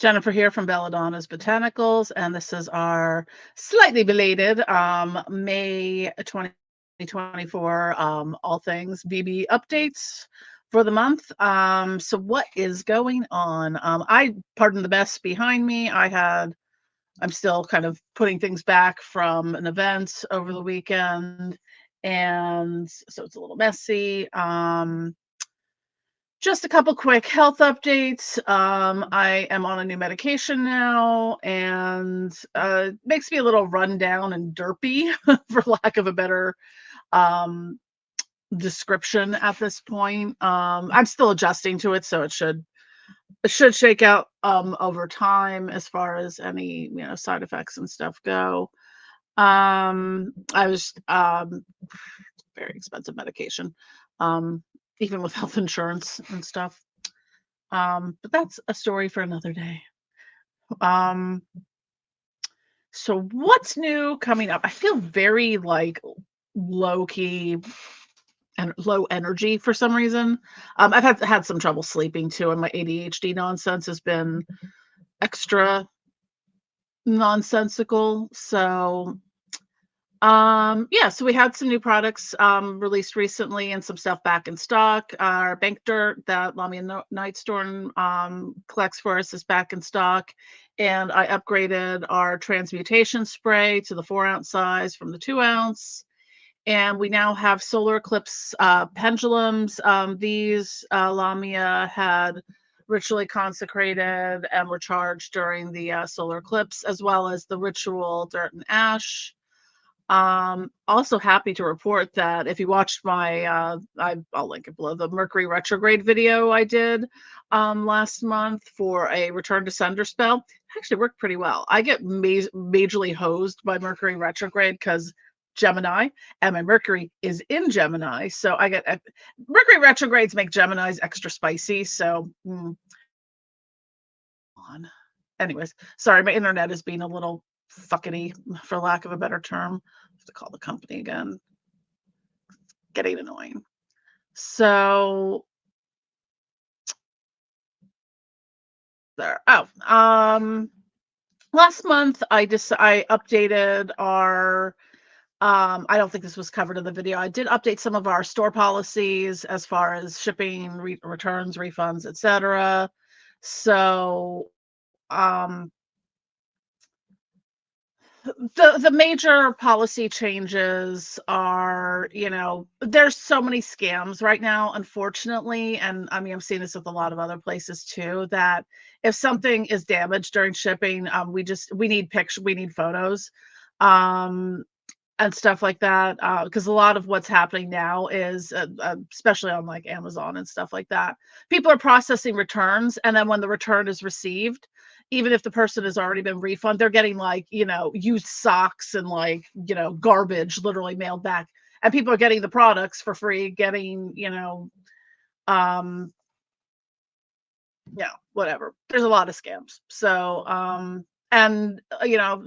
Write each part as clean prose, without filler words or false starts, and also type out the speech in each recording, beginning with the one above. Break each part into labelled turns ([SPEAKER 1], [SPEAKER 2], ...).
[SPEAKER 1] Jennifer here from Belladonna's Botanicals, and this is our slightly belated May 2024 all things BB updates for the month. So what is going on? Pardon the mess behind me. I'm still kind of putting things back from an event over the weekend, and so it's a little messy. Just a couple quick health updates. I am on a new medication now, and makes me a little run down and derpy, for lack of a better um, description at this point. I'm still adjusting to it, so it should shake out over time as far as any side effects and stuff go. I was very expensive medication. Um, Even with health insurance and stuff. But that's a story for another day. Um, so what's new coming up? I feel very like low key and low energy for some reason. I've had some trouble sleeping too, and my ADHD nonsense has been extra nonsensical. So yeah, so we had some new products released recently and some stuff back in stock. Our bank dirt that Lamia Nightstorm collects for us is back in stock. And I upgraded our transmutation spray to the 4-ounce size from the 2-ounce. And we now have solar eclipse pendulums. These Lamia had ritually consecrated and were charged during the solar eclipse, as well as the ritual dirt and ash. Also happy to report that if you watched my I'll link it below, the Mercury retrograde video I did last month for a return to sender spell, it actually worked pretty well. I get majorly hosed by Mercury retrograde because Gemini, and my Mercury is in Gemini, so I get Mercury retrogrades make Geminis extra spicy. So on. Anyways, sorry, my internet is being a little fuckety, for lack of a better term. I have to call the company again. Getting annoying. So there. Last month I updated our I don't think this was covered in the video. I did update some of our store policies as far as shipping, returns, refunds, etc. So the major policy changes are, there's so many scams right now, unfortunately, and I mean I'm seeing this with a lot of other places too, that if something is damaged during shipping, we need we need photos and stuff like that, because a lot of what's happening now is especially on like Amazon and stuff like that, people are processing returns, and then when the return is received, even if the person has already been refunded, they're getting like, used socks and like, garbage literally mailed back. And people are getting the products for free, getting, whatever. There's a lot of scams. So, and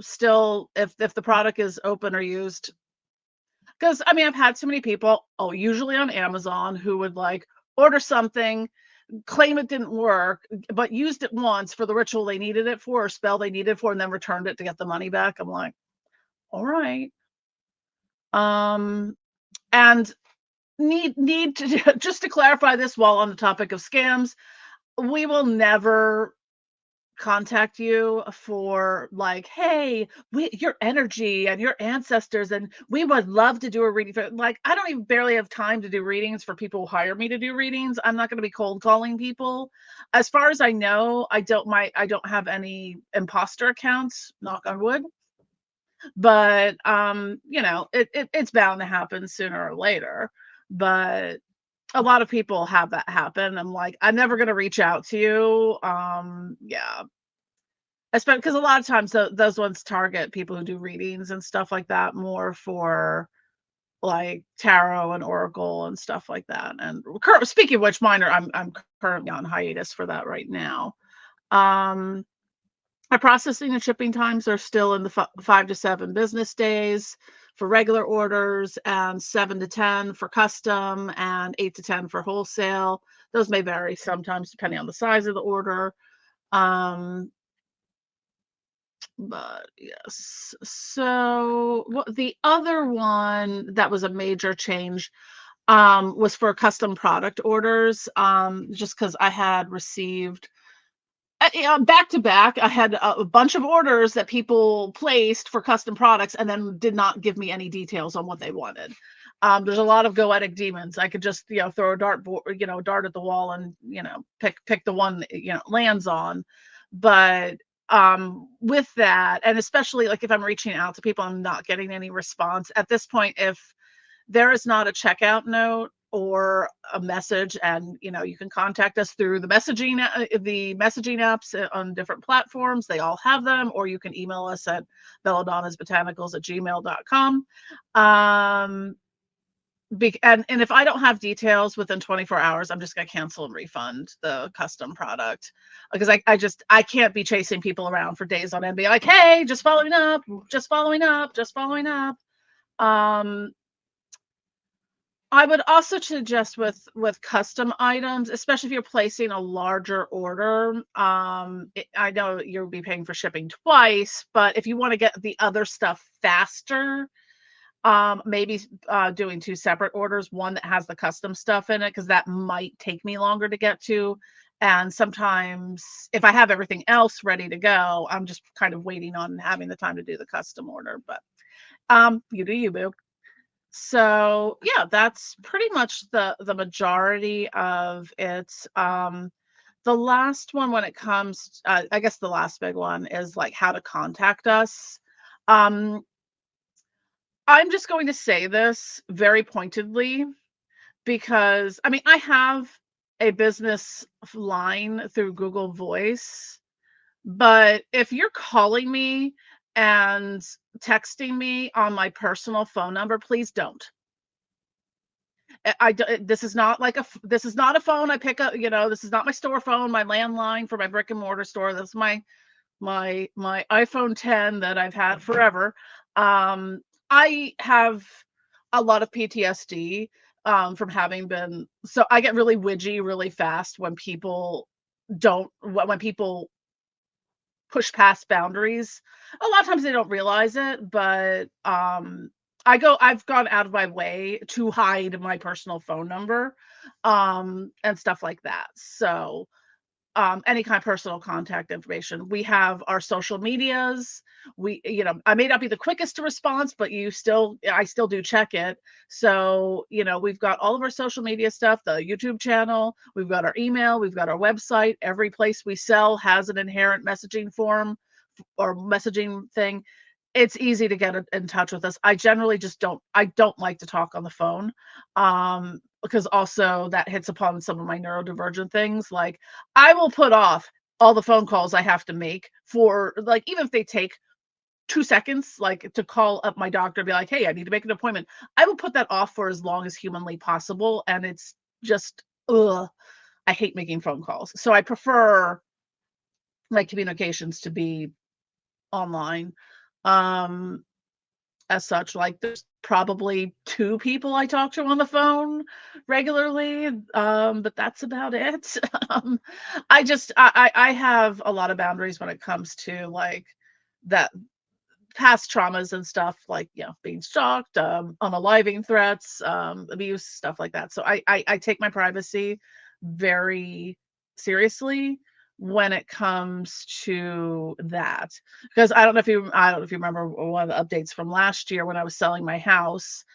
[SPEAKER 1] still if the product is open or used, because I mean, I've had so many people, usually on Amazon, who would like order something, claim it didn't work, but used it once for the ritual they needed it for, or spell they needed it for, and then returned it to get the money back. I'm like, all right. And need to just to clarify this while on the topic of scams, we will never contact you for like, hey, your energy and your ancestors, and we would love to do a reading for, like, I don't even barely have time to do readings for people who hire me to do readings. I'm not going to be cold calling people. As far as I know, I don't have any imposter accounts, knock on wood, but it's bound to happen sooner or later. But a lot of people have that happen. I'm like, I'm never going to reach out to you. Yeah, especially because a lot of times those ones target people who do readings and stuff like that, more for like tarot and oracle and stuff like that. And speaking of which, I'm currently on hiatus for that right now. My processing and shipping times are still in the 5 to 7 business days for regular orders, and 7 to 10 for custom, and 8 to 10 for wholesale. Those may vary sometimes depending on the size of the order. But yes. So what the other one that was a major change was for custom product orders. Just because I had received back to back, I had a bunch of orders that people placed for custom products and then did not give me any details on what they wanted. There's a lot of goetic demons. I could just, throw a dart at the wall and, pick the one that, lands on. But with that, and especially like if I'm reaching out to people, I'm not getting any response at this point. If there is not a checkout note or a message, and you can contact us through the messaging apps on different platforms. They all have them, or you can email us at belladonnasbotanicals@gmail.com. um and if I don't have details within 24 hours, I'm just going to cancel and refund the custom product, because I can't be chasing people around for days on end, be like, hey, just following up, just following up, just following up. um I would also suggest with custom items, especially if you're placing a larger order. I know you'll be paying for shipping twice, but if you want to get the other stuff faster, maybe doing two separate orders, one that has the custom stuff in it, because that might take me longer to get to. And sometimes, if I have everything else ready to go, I'm just kind of waiting on having the time to do the custom order. But you do you, boo. So, yeah, that's pretty much the majority of it. The last one, when it comes I guess the last big one is, like, how to contact us. Um, I'm just going to say this very pointedly, because, I mean, I have a business line through Google Voice, but if you're calling me and texting me on my personal phone number, please don't. This is not like this is not a phone I pick up, this is not my store phone, my landline for my brick and mortar store. That's my iPhone 10 that I've had forever. I have a lot of PTSD from having been, so I get really widgy really fast when people don't when people push past boundaries. A lot of times they don't realize it, but I've gone out of my way to hide my personal phone number, and stuff like that. So, any kind of personal contact information. We have our social medias. I may not be the quickest to response, but I still do check it. So, we've got all of our social media stuff, the YouTube channel, we've got our email, we've got our website. Every place we sell has an inherent messaging form or messaging thing. It's easy to get in touch with us. I don't like to talk on the phone, because also that hits upon some of my neurodivergent things. Like, I will put off all the phone calls I have to make for, like, even if they take 2 seconds, like, to call up my doctor and be like, "Hey, I need to make an appointment." I will put that off for as long as humanly possible, and it's just, ugh, I hate making phone calls. So I prefer my communications to be online. Um, as such, like, there's probably 2 people I talk to on the phone regularly, but that's about it. Um, I have a lot of boundaries when it comes to, like, that past traumas and stuff, like, being stalked, unaliving threats, abuse, stuff like that. So I take my privacy very seriously when it comes to that. Because I don't know if you remember one of the updates from last year when I was selling my house.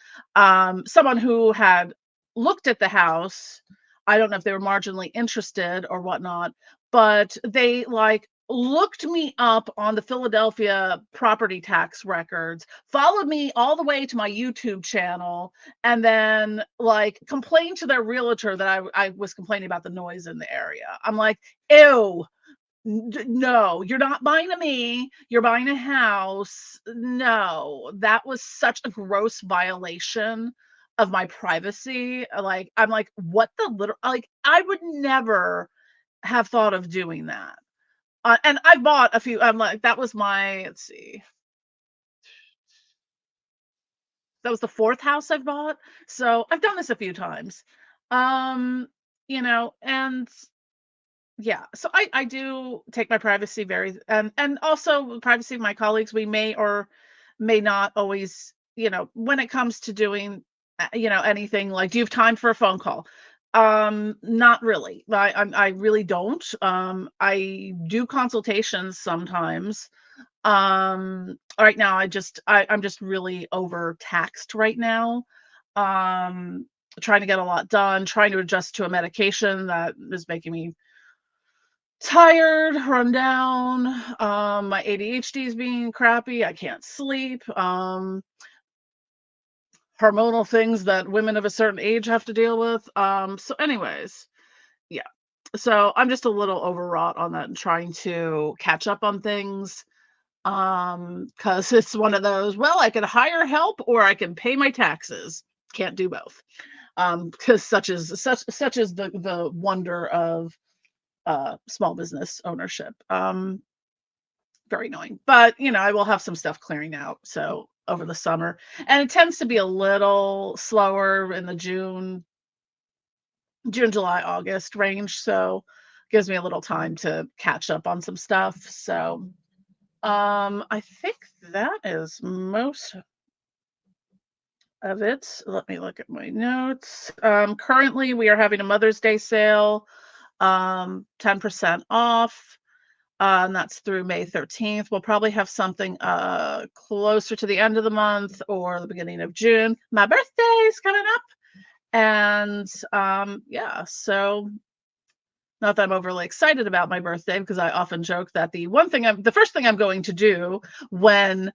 [SPEAKER 1] Someone who had looked at the house, I don't know if they were marginally interested or whatnot, but they, like, looked me up on the Philadelphia property tax records, followed me all the way to my YouTube channel, and then, like, complained to their realtor that I was complaining about the noise in the area. I'm like, "Ew, no, you're not buying a me, you're buying a house." No, that was such a gross violation of my privacy. Like, I'm like, "What the literal," like, I would never have thought of doing that. And I bought a few. I'm like, that was my, let's see, that was the 4th house I've bought. So I've done this a few times. Um, and Yeah, so I do take my privacy very and also privacy of my colleagues, we may or may not always, when it comes to doing, anything like, do you have time for a phone call? Not really. I really don't. I do consultations sometimes. Right now I'm just really overtaxed right now. Um, Trying to get a lot done, trying to adjust to a medication that is making me tired, run down. My ADHD is being crappy. I can't sleep. Hormonal things that women of a certain age have to deal with. So anyways, yeah. So I'm just a little overwrought on that and trying to catch up on things. Cause it's one of those, well, I can hire help or I can pay my taxes. Can't do both. Because such is the wonder of small business ownership. Very annoying. But, I will have some stuff clearing out, so over the summer. And it tends to be a little slower in the June, July, August range, so gives me a little time to catch up on some stuff. So, I think that is most of it. Let me look at my notes. Currently we are having a Mother's Day sale, 10% off. And that's through May 13th. We'll probably have something closer to the end of the month or the beginning of June. My birthday is coming up. And yeah, so not that I'm overly excited about my birthday because I often joke that the first thing I'm going to do when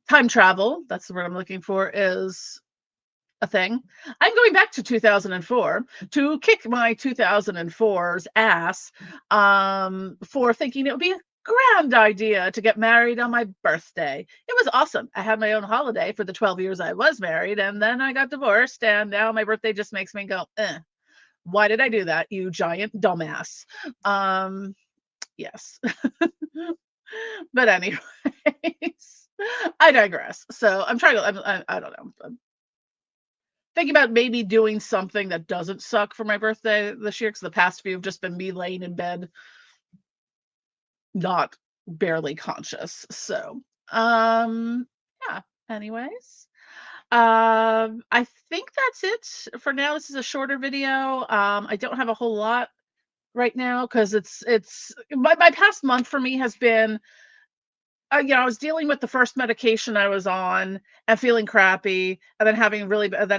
[SPEAKER 1] time travel, that's the word I'm looking for, is a thing. I'm going back to 2004 to kick my 2004's ass, for thinking it would be a grand idea to get married on my birthday. It was awesome. I had my own holiday for the 12 years I was married, and then I got divorced, and now my birthday just makes me go, why did I do that, you giant dumbass? Um, yes. But anyways, I digress. So I'm trying to, I don't know. Thinking about maybe doing something that doesn't suck for my birthday this year, because the past few have just been me laying in bed, not barely conscious. So, yeah. Anyways, I think that's it for now. This is a shorter video. I don't have a whole lot right now because it's my past month for me has been, I was dealing with the first medication I was on and feeling crappy, and then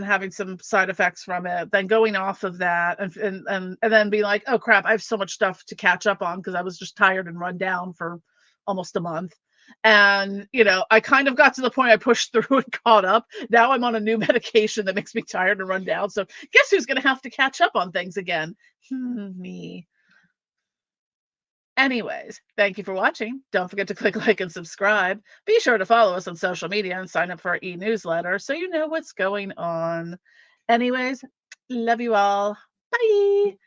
[SPEAKER 1] having some side effects from it, then going off of that and then being like, "Oh crap, I have so much stuff to catch up on," because I was just tired and run down for almost a month. And, I kind of got to the point I pushed through and caught up. Now I'm on a new medication that makes me tired and run down. So guess who's gonna have to catch up on things again? Me. Anyways, thank you for watching. Don't forget to click like and subscribe. Be sure to follow us on social media and sign up for our e-newsletter so you know what's going on. Anyways, love you all. Bye.